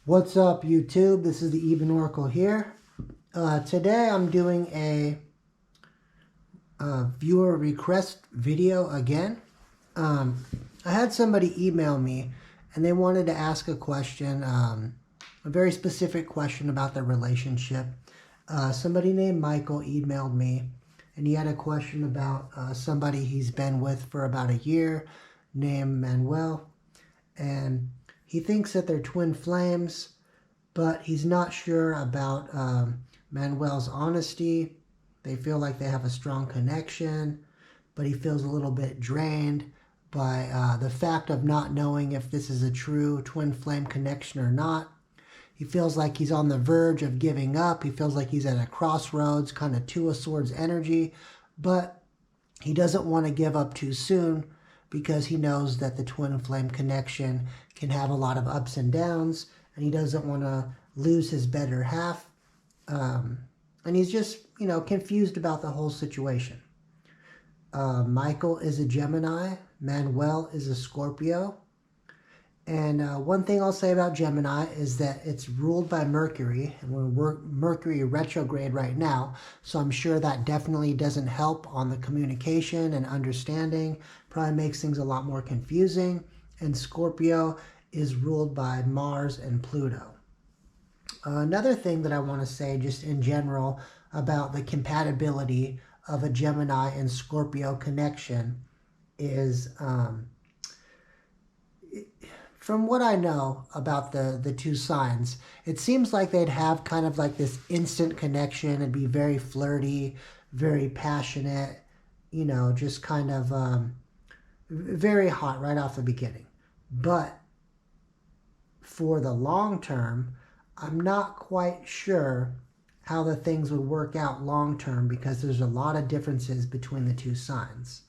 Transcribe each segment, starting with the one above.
What's up, YouTube? This is the Even Oracle here. Today I'm doing a viewer request video again. I had somebody email me and they wanted to ask a question, a very specific question about their relationship. Somebody named Michael emailed me and he had a question about somebody he's been with for about a year named Manuel. And he thinks that they're twin flames, but he's not sure about Manuel's honesty. They feel like they have a strong connection, but he feels a little bit drained by the fact of not knowing if this is a true twin flame connection or not. He feels like he's on the verge of giving up. He feels like he's at a crossroads, kind of Two of Swords energy, but he doesn't want to give up too soon because he knows that the twin flame connection can have a lot of ups and downs, and he doesn't want to lose his better half. And he's just, confused about the whole situation. Michael is a Gemini. Manuel is a Scorpio. And one thing I'll say about Gemini is that it's ruled by Mercury, and we're Mercury retrograde right now, so I'm sure that definitely doesn't help on the communication and understanding. Probably makes things a lot more confusing. And Scorpio is ruled by Mars and Pluto. Another thing that I want to say just in general about the compatibility of a Gemini and Scorpio connection is from what I know about the two signs, it seems like they'd have kind of like this instant connection and be very flirty, very passionate, just kind of very hot right off the beginning. But for the long term, I'm not quite sure how the things would work out long term because there's a lot of differences between the two signs.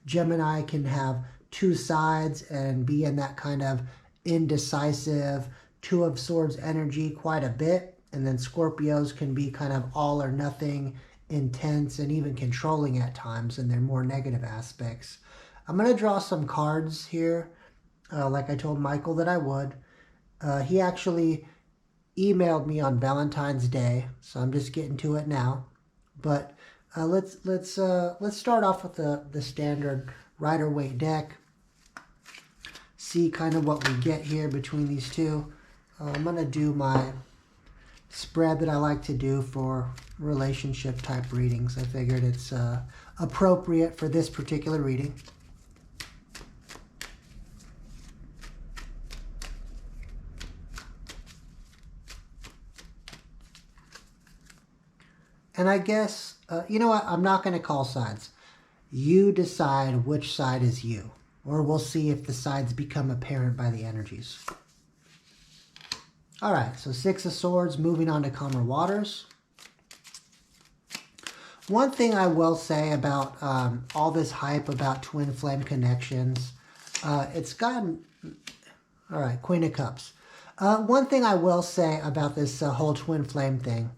Gemini can have two sides and be in that kind of indecisive Two of Swords energy quite a bit. And then Scorpios can be kind of all or nothing, intense, and even controlling at times in their more negative aspects. I'm going to draw some cards here, like I told Michael that I would. He actually emailed me on Valentine's Day, so I'm just getting to it now. But let's start off with the standard Rider-Waite deck. See kind of what we get here between these two. I'm going to do my spread that I like to do for relationship type readings. I figured it's appropriate for this particular reading. And I guess, you know what, I'm not going to call sides. You decide which side is you. Or we'll see if the sides become apparent by the energies. All right, so Six of Swords, moving on to calmer waters. One thing I will say about all this hype about twin flame connections, it's gotten... All right, Queen of Cups. One thing I will say about this whole twin flame thing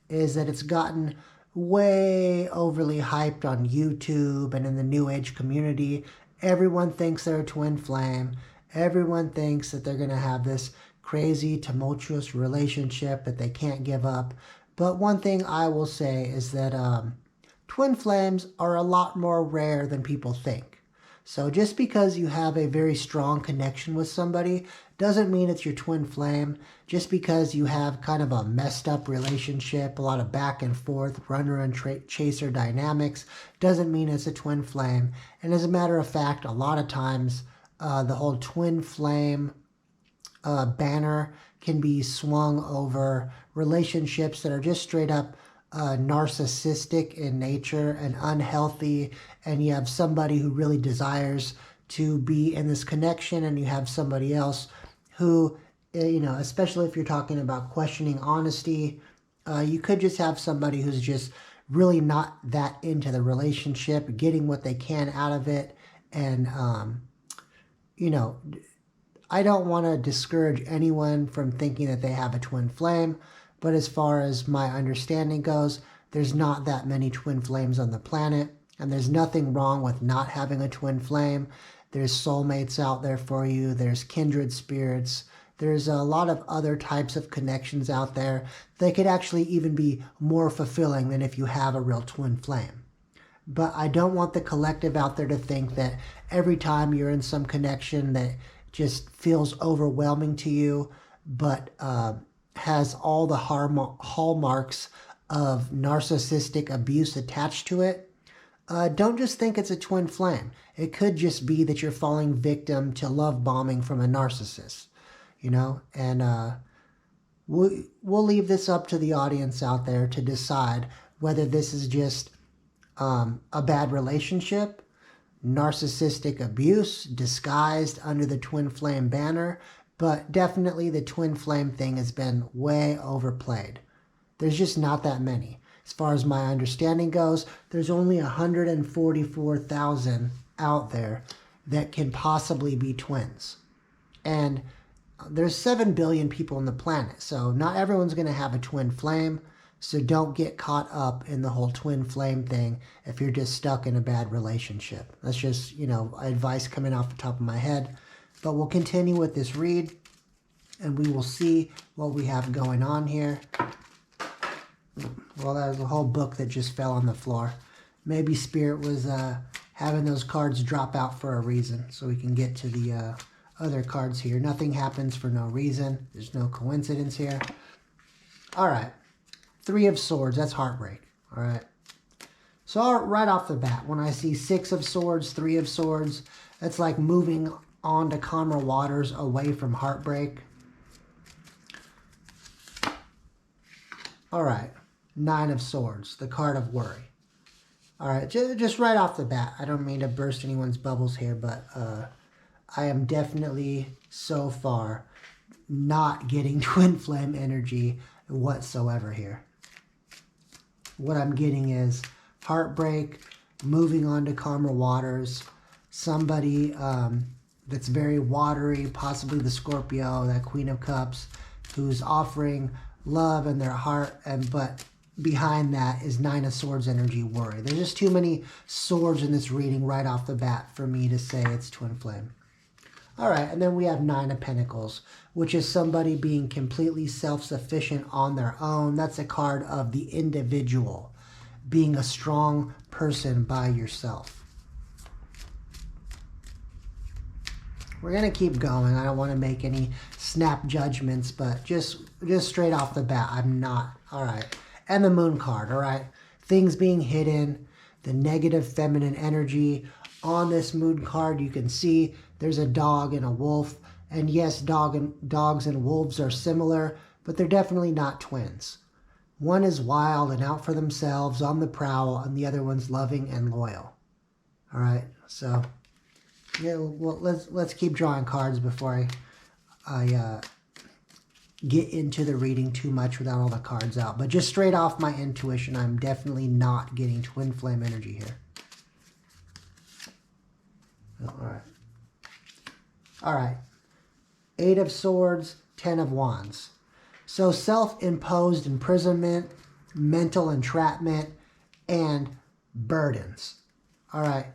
is that it's gotten way overly hyped on YouTube and in the New Age community. Everyone thinks they're a twin flame. Everyone thinks that they're going to have this crazy, tumultuous relationship that they can't give up. But one thing I will say is that twin flames are a lot more rare than people think. So just because you have a very strong connection with somebody doesn't mean it's your twin flame. Just because you have kind of a messed up relationship, a lot of back and forth, runner and chaser dynamics, doesn't mean it's a twin flame. And as a matter of fact, a lot of times the whole twin flame banner can be swung over relationships that are just straight up narcissistic in nature and unhealthy, and you have somebody who really desires to be in this connection, and you have somebody else who, especially if you're talking about questioning honesty, you could just have somebody who's just really not that into the relationship, getting what they can out of it. And, I don't want to discourage anyone from thinking that they have a twin flame, but as far as my understanding goes, there's not that many twin flames on the planet, and there's nothing wrong with not having a twin flame. There's soulmates out there for you. There's kindred spirits. There's a lot of other types of connections out there that could actually even be more fulfilling than if you have a real twin flame. But I don't want the collective out there to think that every time you're in some connection that just feels overwhelming to you, but has all the hallmarks of narcissistic abuse attached to it. Don't just think it's a twin flame. It could just be that you're falling victim to love bombing from a narcissist, you know? And we'll leave this up to the audience out there to decide whether this is just a bad relationship, narcissistic abuse disguised under the twin flame banner, but definitely the twin flame thing has been way overplayed. There's just not that many. As far as my understanding goes, there's only 144,000 out there that can possibly be twins. And there's 7 billion people on the planet, so not everyone's going to have a twin flame. So don't get caught up in the whole twin flame thing if you're just stuck in a bad relationship. That's just, advice coming off the top of my head. But we'll continue with this read, and we will see what we have going on here. Well, that was a whole book that just fell on the floor. Maybe Spirit was having those cards drop out for a reason, so we can get to the other cards here. Nothing happens for no reason. There's no coincidence here. All right. 3 of Swords, that's heartbreak, all right? So right off the bat, when I see 6 of Swords, 3 of Swords, that's like moving on to calmer waters away from heartbreak. All right, 9 of Swords, the card of worry. All right, just right off the bat, I don't mean to burst anyone's bubbles here, but I am definitely so far not getting twin flame energy whatsoever here. What I'm getting is heartbreak, moving on to calmer waters, somebody that's very watery, possibly the Scorpio, that Queen of Cups, who's offering love in their heart, but behind that is 9 of Swords energy, worry. There's just too many swords in this reading right off the bat for me to say it's twin flame. All right, and then we have 9 of Pentacles, which is somebody being completely self-sufficient on their own. That's a card of the individual, being a strong person by yourself. We're going to keep going. I don't want to make any snap judgments, but just straight off the bat, I'm not. All right, and the Moon card, all right? Things being hidden, the negative feminine energy. On this Moon card, you can see there's a dog and a wolf. And yes, dogs and wolves are similar, but they're definitely not twins. One is wild and out for themselves, on the prowl, and the other one's loving and loyal. All right, so yeah, well, let's keep drawing cards before I get into the reading too much without all the cards out. But just straight off my intuition, I'm definitely not getting twin flame energy here. All right. 8 of Swords, 10 of Wands. So self-imposed imprisonment, mental entrapment, and burdens. All right.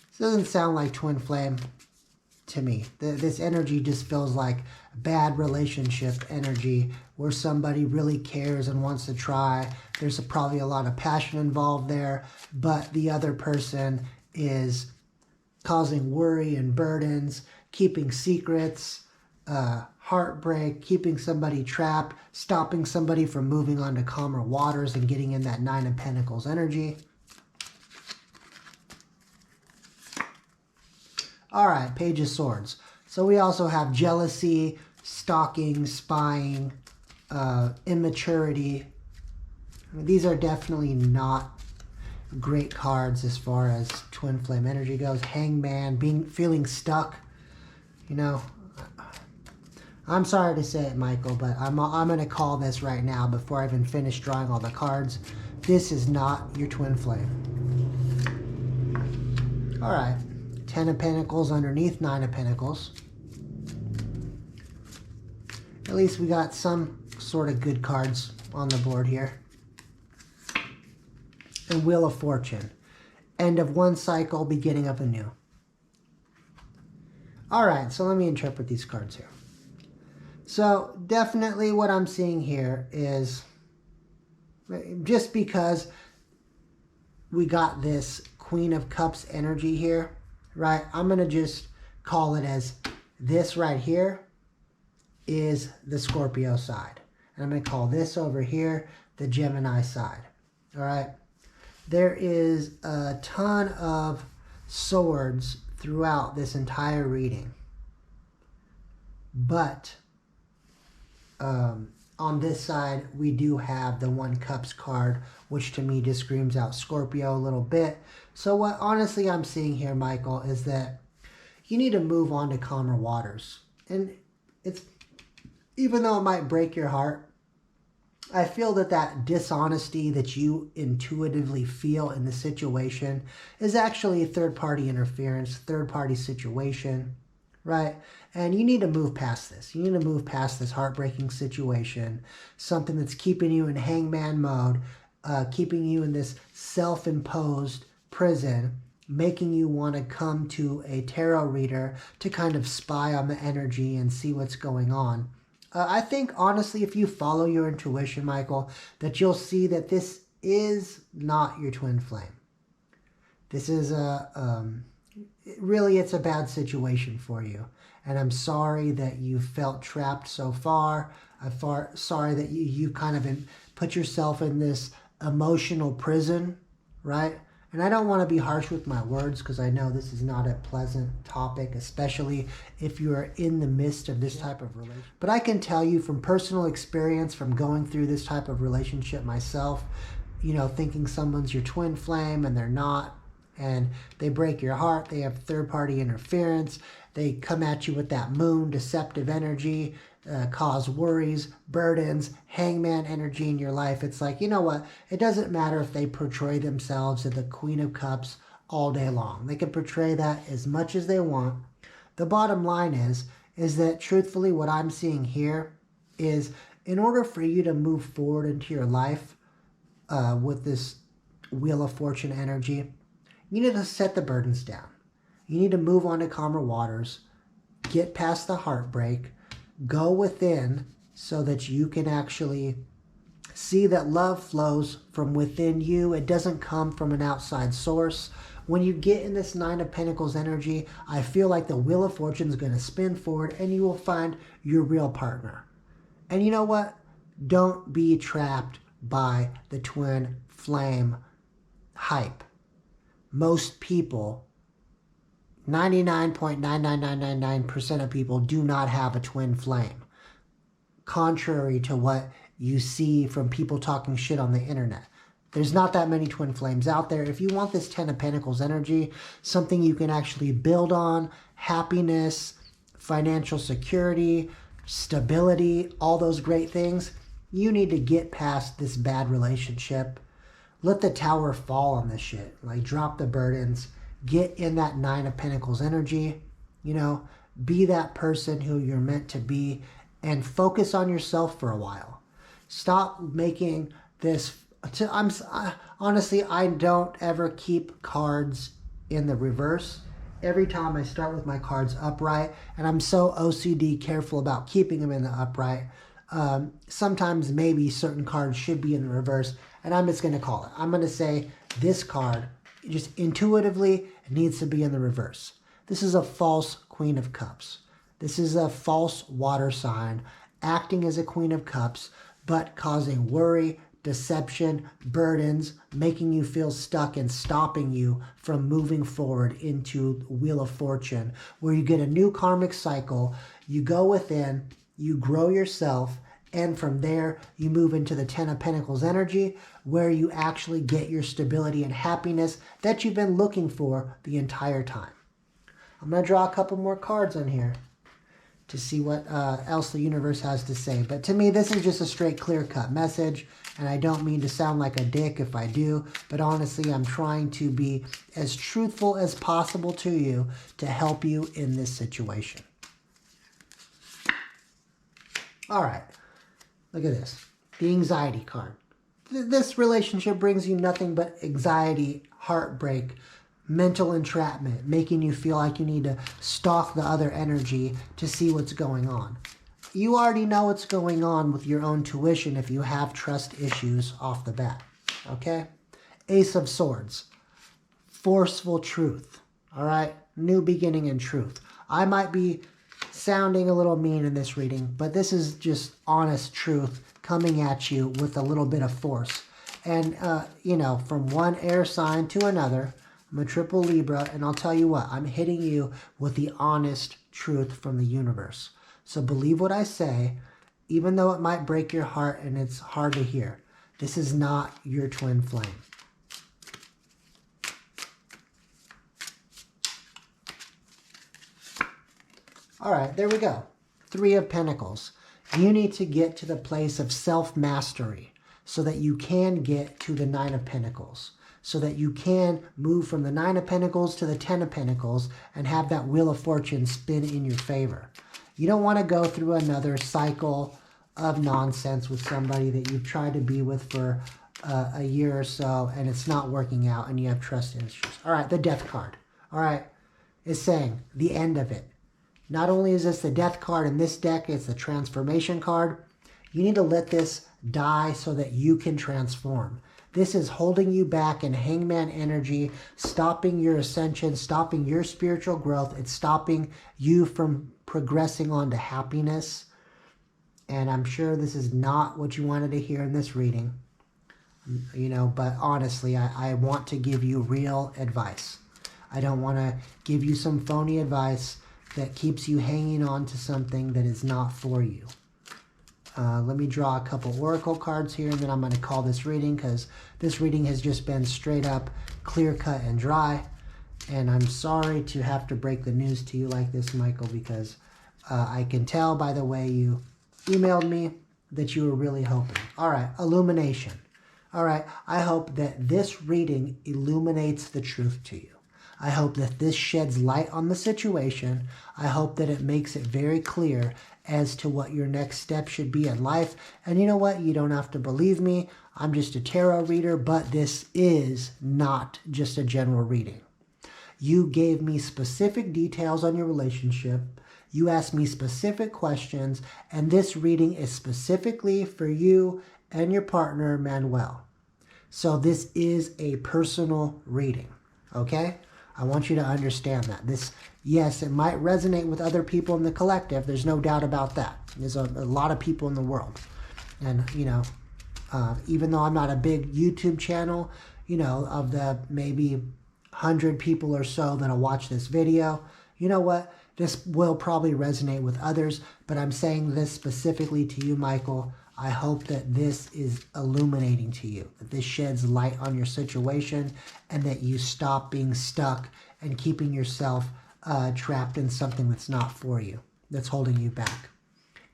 This doesn't sound like twin flame to me. This energy just feels like bad relationship energy where somebody really cares and wants to try. There's probably a lot of passion involved there, but the other person is causing worry and burdens, keeping secrets, heartbreak, keeping somebody trapped, stopping somebody from moving on to calmer waters and getting in that 9 of Pentacles energy. All right, Page of Swords. So we also have jealousy, stalking, spying, immaturity. I mean, these are definitely not great cards as far as twin flame energy goes. Hangman, feeling stuck. I'm sorry to say it, Michael, but I'm going to call this right now before I even finish drawing all the cards. This is not your twin flame. All right. 10 of Pentacles underneath 9 of Pentacles. At least we got some sort of good cards on the board here. And Wheel of Fortune. End of one cycle, beginning of a new. All right, so let me interpret these cards here. So definitely what I'm seeing here is, just because we got this Queen of Cups energy here, right? I'm going to just call it as this right here is the Scorpio side. And I'm going to call this over here the Gemini side. All right. There is a ton of swords throughout this entire reading. But on this side, we do have the One Cups card, which to me just screams out Scorpio a little bit. So what honestly I'm seeing here, Michael, is that you need to move on to calmer waters. And it's, even though it might break your heart, I feel that that dishonesty that you intuitively feel in the situation is actually third-party interference, third-party situation, right? And you need to move past this. You need to move past this heartbreaking situation, something that's keeping you in hangman mode, keeping you in this self-imposed prison, making you want to come to a tarot reader to kind of spy on the energy and see what's going on. I think, honestly, if you follow your intuition, Michael, that you'll see that this is not your twin flame. This is really, it's a bad situation for you. And I'm sorry that you felt trapped so far. I'm sorry that you kind of put yourself in this emotional prison, right? And I don't want to be harsh with my words because I know this is not a pleasant topic, especially if you are in the midst of this type of relationship. But I can tell you from personal experience, from going through this type of relationship myself, you know, thinking someone's your twin flame and they're not, and they break your heart, they have third-party interference, they come at you with that moon deceptive energy, cause worries, burdens, hangman energy in your life. It's like, you know what? It doesn't matter if they portray themselves as the Queen of Cups all day long. They can portray that as much as they want. The bottom line is that truthfully what I'm seeing here is, in order for you to move forward into your life with this Wheel of Fortune energy, you need to set the burdens down. You need to move on to calmer waters, get past the heartbreak, go within so that you can actually see that love flows from within you. It doesn't come from an outside source. When you get in this Nine of Pentacles energy, I feel like the Wheel of Fortune is going to spin forward and you will find your real partner. And you know what? Don't be trapped by the twin flame hype. Most people, 99.99999% of people do not have a twin flame. Contrary to what you see from people talking shit on the internet. There's not that many twin flames out there. If you want this Ten of Pentacles energy, something you can actually build on, happiness, financial security, stability, all those great things, you need to get past this bad relationship. Let the tower fall on this shit. Like, drop the burdens. Get in that Nine of Pentacles energy. You know, be that person who you're meant to be and focus on yourself for a while. Stop making this... honestly, I don't ever keep cards in the reverse. Every time I start with my cards upright, and I'm so OCD careful about keeping them in the upright. Sometimes maybe certain cards should be in the reverse, and I'm just going to call it. I'm going to say this card, just intuitively, needs to be in the reverse. This is a false Queen of Cups. This is a false water sign, acting as a Queen of Cups, but causing worry, deception, burdens, making you feel stuck and stopping you from moving forward into Wheel of Fortune, where you get a new karmic cycle, you go within, you grow yourself, and from there, you move into the Ten of Pentacles energy, where you actually get your stability and happiness that you've been looking for the entire time. I'm going to draw a couple more cards on here to see what else the universe has to say. But to me, this is just a straight, clear-cut message, and I don't mean to sound like a dick if I do, but honestly, I'm trying to be as truthful as possible to you to help you in this situation. All right. Look at this. The anxiety card. This relationship brings you nothing but anxiety, heartbreak, mental entrapment, making you feel like you need to stalk the other energy to see what's going on. you already know what's going on with your own tuition if you have trust issues off the bat. Okay? Ace of Swords. Forceful truth. All right? New beginning and truth. I might be sounding a little mean in this reading, but this is just honest truth coming at you with a little bit of force. And, you know, from one air sign to another, I'm a triple Libra, and I'll tell you what, I'm hitting you with the honest truth from the universe. So believe what I say, even though it might break your heart and it's hard to hear. This is not your twin flame. All right, there we go. 3 of Pentacles. You need to get to the place of self-mastery so that you can get to the 9 of Pentacles, so that you can move from the 9 of Pentacles to the 10 of Pentacles and have that Wheel of Fortune spin in your favor. You don't want to go through another cycle of nonsense with somebody that you've tried to be with for a year or so and it's not working out and you have trust issues. All right, the Death card. All right, is saying the end of it. Not only is this the Death card in this deck, it's the Transformation card. You need to let this die so that you can transform. This is holding you back in Hangman energy, stopping your ascension, stopping your spiritual growth. It's stopping you from progressing on to happiness. And I'm sure this is not what you wanted to hear in this reading. You know, but honestly, I want to give you real advice. I don't want to give you some phony advice that keeps you hanging on to something that is not for you. Let me draw a couple oracle cards here, and then I'm going to call this reading because this reading has just been straight up clear cut and dry. And I'm sorry to have to break the news to you like this, Michael, because I can tell by the way you emailed me that you were really hoping. All right, illumination. All right, I hope that this reading illuminates the truth to you. I hope that this sheds light on the situation. I hope that it makes it very clear as to what your next step should be in life. And you know what? You don't have to believe me. I'm just a tarot reader, but this is not just a general reading. You gave me specific details on your relationship. You asked me specific questions, and this reading is specifically for you and your partner, Manuel. So this is a personal reading, okay? I want you to understand that. This, yes, it might resonate with other people in the collective. There's no doubt about that. There's a lot of people in the world. And, you know, even though I'm not a big YouTube channel, you know, of the maybe 100 people or so that'll watch this video, you know what? This will probably resonate with others, but I'm saying this specifically to you, Michael. I hope that this is illuminating to you, that this sheds light on your situation, and that you stop being stuck and keeping yourself trapped in something that's not for you, that's holding you back.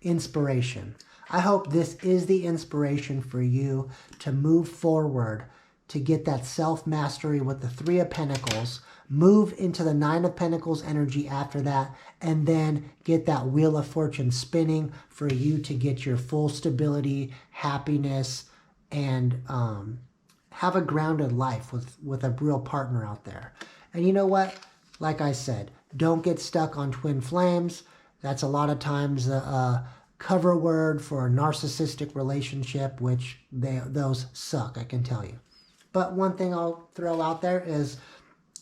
Inspiration. I hope this is the inspiration for you to move forward, to get that self-mastery with the 3 of Pentacles, move into the 9 of Pentacles energy after that, and then get that Wheel of Fortune spinning for you to get your full stability, happiness, and have a grounded life with a real partner out there. And you know what? Like I said, don't get stuck on twin flames. That's a lot of times a cover word for a narcissistic relationship, which those suck, I can tell you. But one thing I'll throw out there is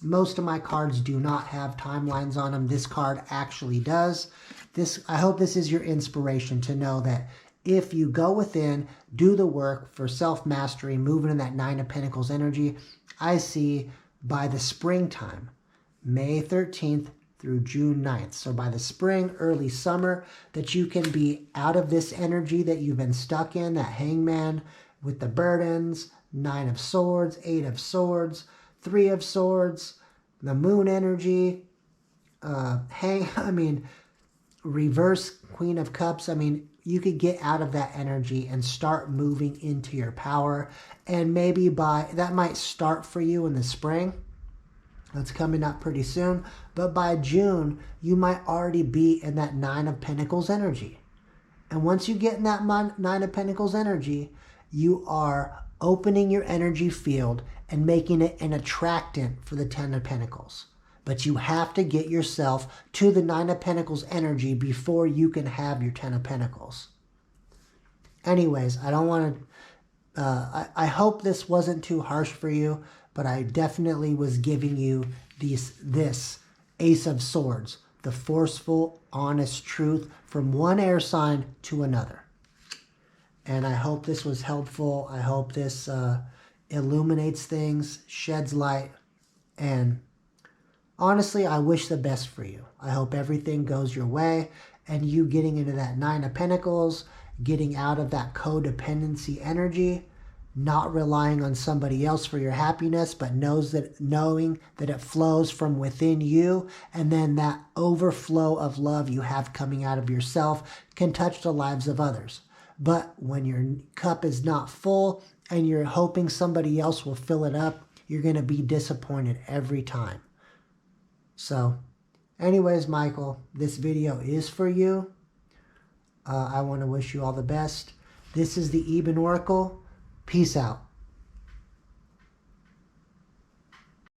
most of my cards do not have timelines on them. This card actually does. I hope this is your inspiration to know that if you go within, do the work for self-mastery, moving in that 9 of Pentacles energy, I see by the springtime, May 13th through June 9th. So by the spring, early summer, that you can be out of this energy that you've been stuck in, that hangman with the burdens, 9 of Swords, 8 of Swords, 3 of Swords, the moon energy, reverse Queen of Cups. I mean, you could get out of that energy and start moving into your power. And maybe that might start for you in the spring. That's coming up pretty soon. But by June, you might already be in that 9 of Pentacles energy. And once you get in that 9 of Pentacles energy, you are opening your energy field and making it an attractant for the 10 of Pentacles. But you have to get yourself to the Nine of Pentacles energy before you can have your Ten of Pentacles. Anyways, I don't want to... I hope this wasn't too harsh for you, but I definitely was giving you this Ace of Swords, the forceful, honest truth from one air sign to another. And I hope this was helpful. I hope this illuminates things, sheds light, and honestly, I wish the best for you. I hope everything goes your way, and you getting into that Nine of Pentacles, getting out of that codependency energy, not relying on somebody else for your happiness, but knowing that it flows from within you, and then that overflow of love you have coming out of yourself can touch the lives of others. But when your cup is not full and you're hoping somebody else will fill it up, you're going to be disappointed every time. So, anyways, Michael, this video is for you. I want to wish you all the best. This is the Eben Oracle. Peace out.